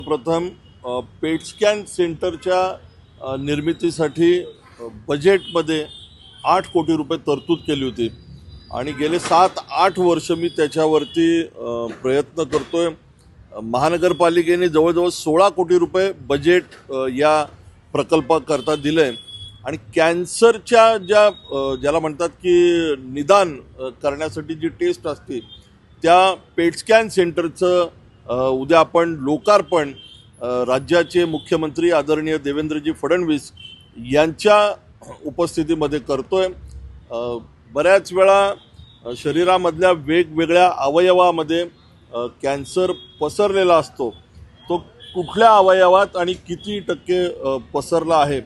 प्रथम पेट स्कॅन सेंटरच्या निर्मितीसाठी बजेटमध्ये 8 कोटी रुपये तरतूद केली होती आणि गेले 7-8 वर्ष मी त्याच्यावरती प्रयत्न करतोय। महानगरपालिकेने जवळजवळ 16 कोटी रुपये बजेट या प्रकल्पाकरता दिले आणि कॅन्सरच्या ज्याला म्हणतात की निदान करण्यासाठी जी टेस्ट असते त्या पेट स्कॅन सेंटरचं उद्या आपण लोकार्पण राज्याचे मुख्यमंत्री आदरणीय देवेंद्रजी फडणवीस यांच्या उपस्थितीमध्ये करतोय। बऱ्याच वेळा शरीरामधल्या वेगवेगळ्या अवयवामध्ये कॅन्सर पसरलेला असतो, तो कुठल्या अवयवात आणि किती टक्के पसरला आहे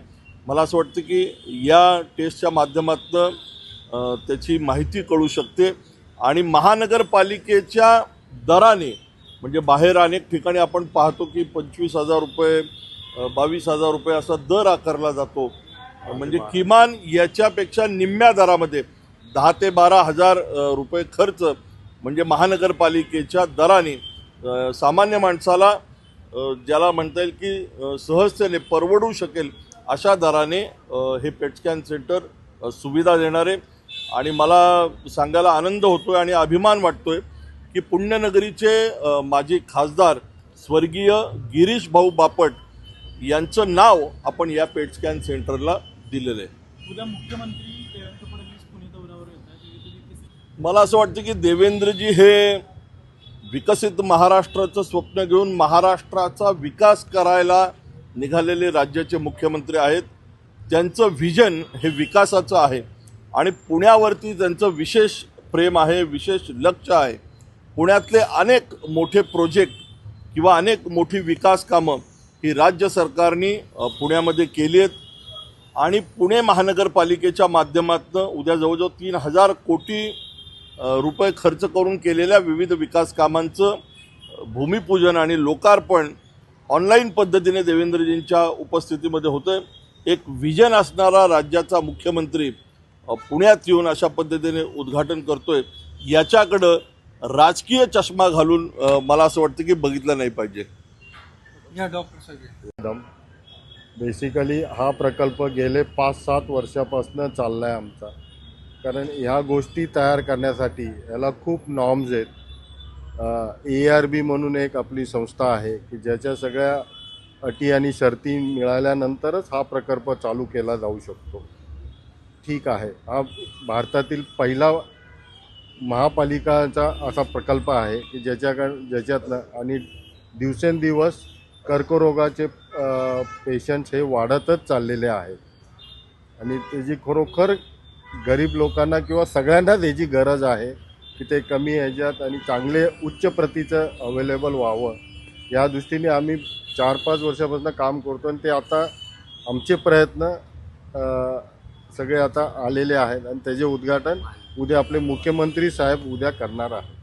मला असं वाटतं की या टेस्टच्या माध्यमातून त्याची माहिती कळू शकते आणि महानगरपालिकेच्या दराने म्हणजे बाहेर अनेक ठिकाणी आपण पाहतो की 25,000 रुपये 22,000 रुपये असा दर आकारला जातो, म्हणजे किमान याच्यापेक्षा निम्म्या दरामध्ये 10 ते 12,000 रुपये खर्च म्हणजे महानगरपालिकेच्या दराने सामान्य माणसाला ज्याला म्हणता येईल की सहजतेने परवडू शकेल अशा दराने हे पेट स्कॅन सेंटर सुविधा देणार आहे। आणि मला सांगायला आनंद होतोय आणि अभिमान वाटतोय की पुण्यनगरीचे माजी खासदार स्वर्गीय गिरीश भाऊ बापट यांचं नाव आपण या पेट स्कॅन सेंटरला दिलेलं आहे। उद्या मुख्यमंत्री देवेंद्र फडणवीस पुणे दौऱ्यावर येतात, मला असं वाटतं की देवेंद्रजी हे विकसित महाराष्ट्राचं स्वप्न घेऊन महाराष्ट्राचा विकास करायला निघालेले राज्याचे मुख्यमंत्री आहेत। त्यांचं व्हिजन हे विकासाचं आहे आणि पुण्यावरती त्यांचं विशेष प्रेम आहे, विशेष लक्ष आहे। पुण्यातले अनेक मोठे प्रोजेक्ट किंवा अनेक मोठी विकास कामं ही राज्य सरकारने पुण्यामध्ये केली आहेत आणि पुणे महानगरपालिकेच्या माध्यमातून उद्या जवळजवळ 3,000 कोटी रुपये खर्च करून केलेल्या विविध विकास कामांचं भूमिपूजन आणि लोकार्पण ऑनलाईन पद्धतीने देवेंद्रजींच्या उपस्थितीमध्ये होतं। एक विजन असणारा राज्याचा मुख्यमंत्री पुण्यात येऊन अशा पद्धतीने उद्घाटन करतोय, याच्याकडं राजकीय चष्मा घालून मला असं वाटतं की बघितलं नाही पाहिजे। या डॉक्टर साहेब बेसिकली हा प्रकल्प गेले 5-7 वर्षापासून चालला आहे आमचा, कारण ह्या गोष्टी तयार करण्यासाठी याला खूप नॉर्म्स आहेत। ARB म्हणून एक आपली संस्था आहे की ज्याच्या सगळ्या अटी आणि शर्ती मिळाल्यानंतरच हा प्रकल्प चालू केला जाऊ शकतो। ठीक आहे, हा भारतातील पहिला महापालिकाचा असा प्रकल्प आहे की ज्याच्यातनं आणि दिवसेंदिवस कर्करोगाचे पेशंट्स हे वाढतच चाललेले आहेत आणि त्याची खरोखर गरीब लोकांना किंवा सगळ्यांनाच याची गरज आहे की ते कमी ह्याच्यात आणि चांगले उच्च प्रतीचं अवेलेबल व्हावं। या दृष्टीने आम्ही 4-5 वर्षापासून काम करतो आणि ते आता आमचे प्रयत्न सगळे आता आलेले आहेत आणि त्याचे उद्घाटन उद्या आपले मुख्यमंत्री साहेब उद्या करणार आहेत।